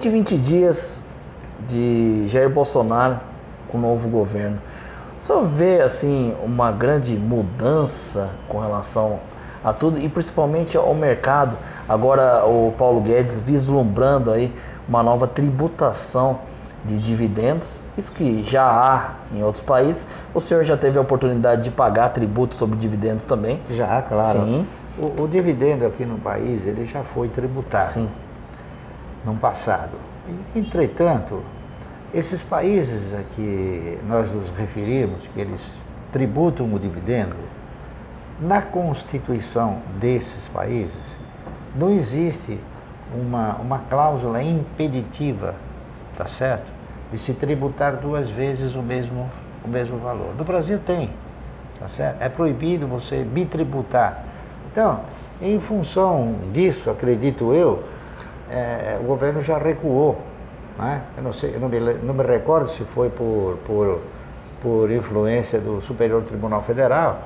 120 dias de Jair Bolsonaro com o novo governo. O senhor vê assim uma grande mudança com relação a tudo e principalmente ao mercado? Agora o Paulo Guedes vislumbrando aí uma nova tributação de dividendos, isso que já há em outros países. O senhor já teve a oportunidade de pagar tributo sobre dividendos também? Já, claro. Sim. O dividendo aqui no país, ele já foi tributado. Sim. No passado. Entretanto, esses países a que nós nos referimos, que eles tributam o dividendo, na Constituição desses países, não existe uma cláusula impeditiva, tá certo? De se tributar duas vezes o mesmo valor. No Brasil tem, tá certo? É proibido você bitributar. Então, em função disso, acredito eu, o governo já recuou, né? Eu não sei, eu não me recordo se foi por influência do Superior Tribunal Federal.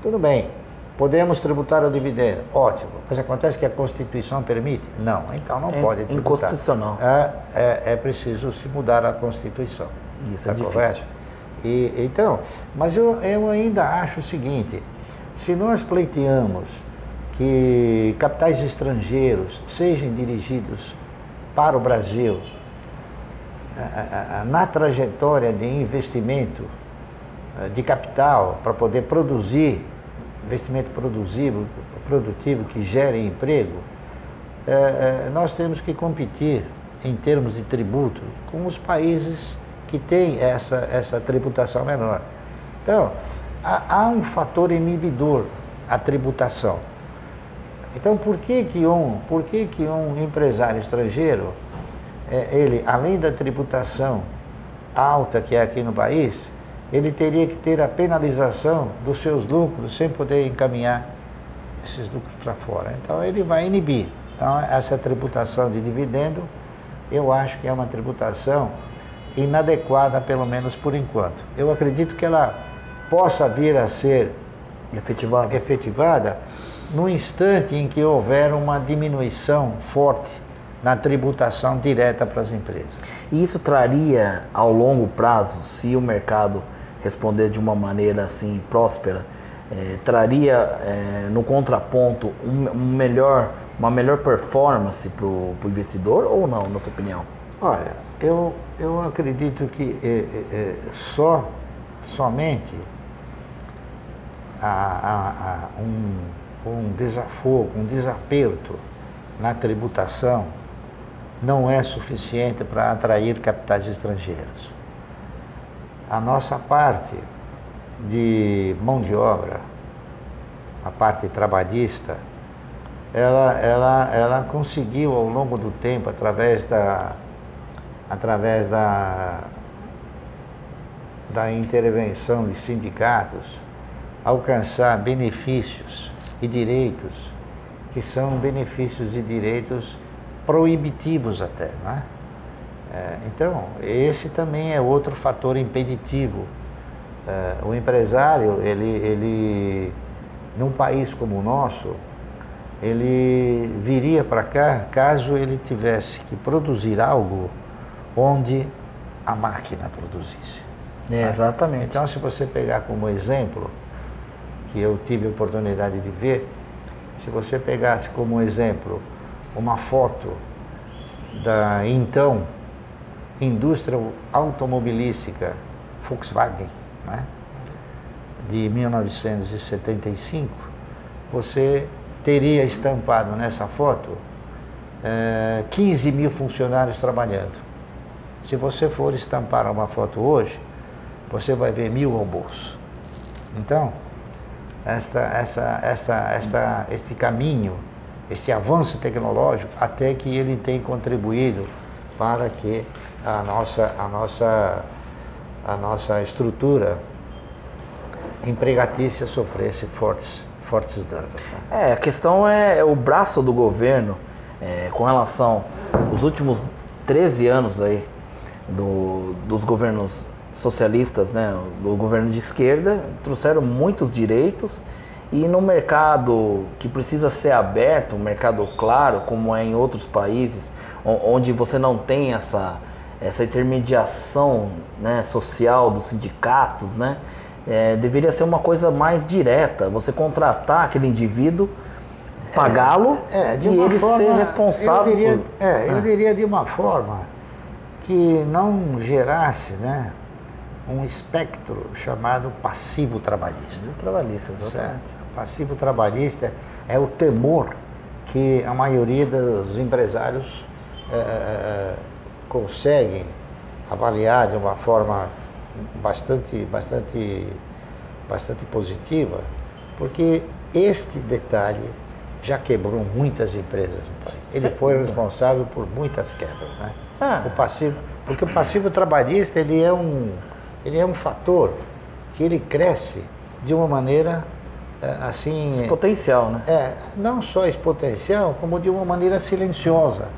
Tudo bem, podemos tributar o dividendo, ótimo, mas acontece que a Constituição permite? Não, então não pode tributar. Inconstitucional. É preciso se mudar a Constituição. Isso é difícil. Correto? Então, mas eu ainda acho o seguinte, se nós pleiteamos que capitais estrangeiros sejam dirigidos para o Brasil na trajetória de investimento de capital para poder produzir, investimento produtivo que gere emprego, nós temos que competir em termos de tributo com os países que têm essa tributação menor. Então, há um fator inibidor, a tributação. Então, por que um empresário estrangeiro, ele, além da tributação alta que é aqui no país, ele teria que ter a penalização dos seus lucros sem poder encaminhar esses lucros para fora? Então, ele vai inibir. Então, essa tributação de dividendo, eu acho que é uma tributação inadequada, pelo menos por enquanto. Eu acredito que ela possa vir a ser efetivada no instante em que houver uma diminuição forte na tributação direta para as empresas. E isso traria, ao longo prazo, se o mercado responder de uma maneira assim próspera, traria no contraponto uma melhor performance para o investidor ou não, na sua opinião? Olha, eu acredito que somente um desafogo, um desaperto na tributação não é suficiente para atrair capitais estrangeiros. A nossa parte de mão de obra, a parte trabalhista, ela conseguiu ao longo do tempo, através da intervenção de sindicatos, alcançar benefícios e direitos que são benefícios e direitos proibitivos até, não é? Então, esse também é outro fator impeditivo. O empresário, ele num país como o nosso, ele viria para cá caso ele tivesse que produzir algo onde a máquina produzisse. Exatamente. Então, se você pegar como exemplo, que eu tive a oportunidade de ver, se você pegasse como exemplo uma foto da então indústria automobilística Volkswagen, né, de 1975, você teria estampado nessa foto 15 mil funcionários trabalhando. Se você for estampar uma foto hoje, você vai ver 1000 robôs. Então, este caminho, este avanço tecnológico, até que ele tem contribuído para que a nossa estrutura empregatícia sofresse fortes danos. A questão é o braço do governo com relação aos últimos 13 anos aí dos governos socialistas, né, do governo de esquerda, trouxeram muitos direitos E no mercado que precisa ser aberto, um mercado claro, como é em outros países, onde você não tem essa intermediação, né, social dos sindicatos, né, deveria ser uma coisa mais direta. Você contratar aquele indivíduo, pagá-lo e ele ser responsável. Eu diria de uma forma que não gerasse, né, um espectro chamado passivo trabalhista. Passivo trabalhista, exatamente. Certo? Passivo trabalhista é o temor que a maioria dos empresários conseguem avaliar de uma forma bastante positiva, porque este detalhe já quebrou muitas empresas no país. Ele foi responsável por muitas quebras, né? Porque o passivo trabalhista ele é um fator que ele cresce de uma maneira assim... Exponencial, né? Não só exponencial, como de uma maneira silenciosa.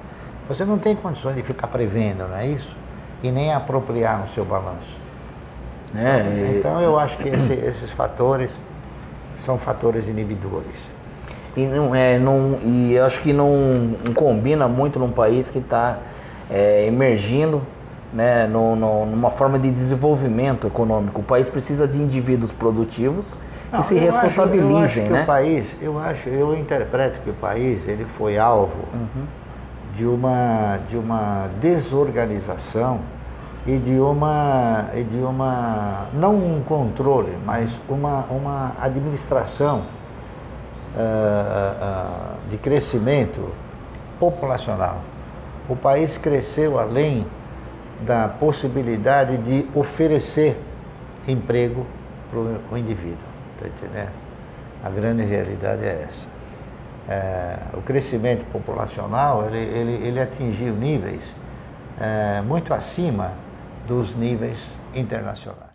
Você não tem condições de ficar prevendo, não é isso? E nem apropriar no seu balanço. Então eu acho que esses fatores são fatores inibidores. E eu acho que não combina muito num país que está emergindo, né, numa forma de desenvolvimento econômico. O país precisa de indivíduos produtivos que se responsabilizem, né? Eu interpreto que o país ele foi alvo de uma desorganização e de uma não um controle, mas uma administração de crescimento populacional. O país cresceu além da possibilidade de oferecer emprego para o indivíduo, está entendendo? A grande realidade é essa. O crescimento populacional ele atingiu níveis muito acima dos níveis internacionais.